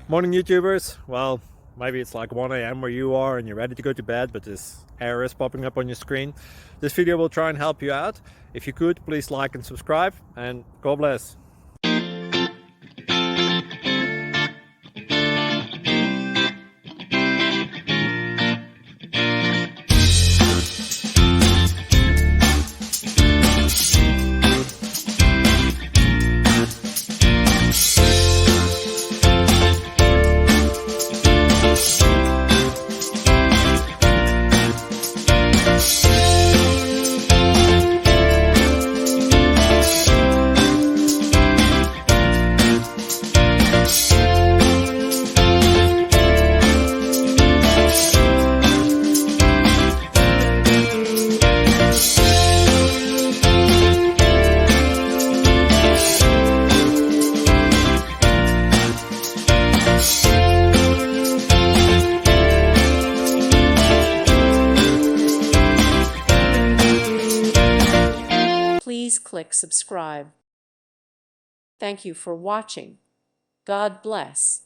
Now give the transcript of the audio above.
Morning, YouTubers. Well, maybe it's like 1 a.m. where you are and you're ready to go to bed, but this error is popping up on your screen. This video will try and help you out. If you could, please like and subscribe, and God bless. Please click subscribe. Thank you for watching. God bless.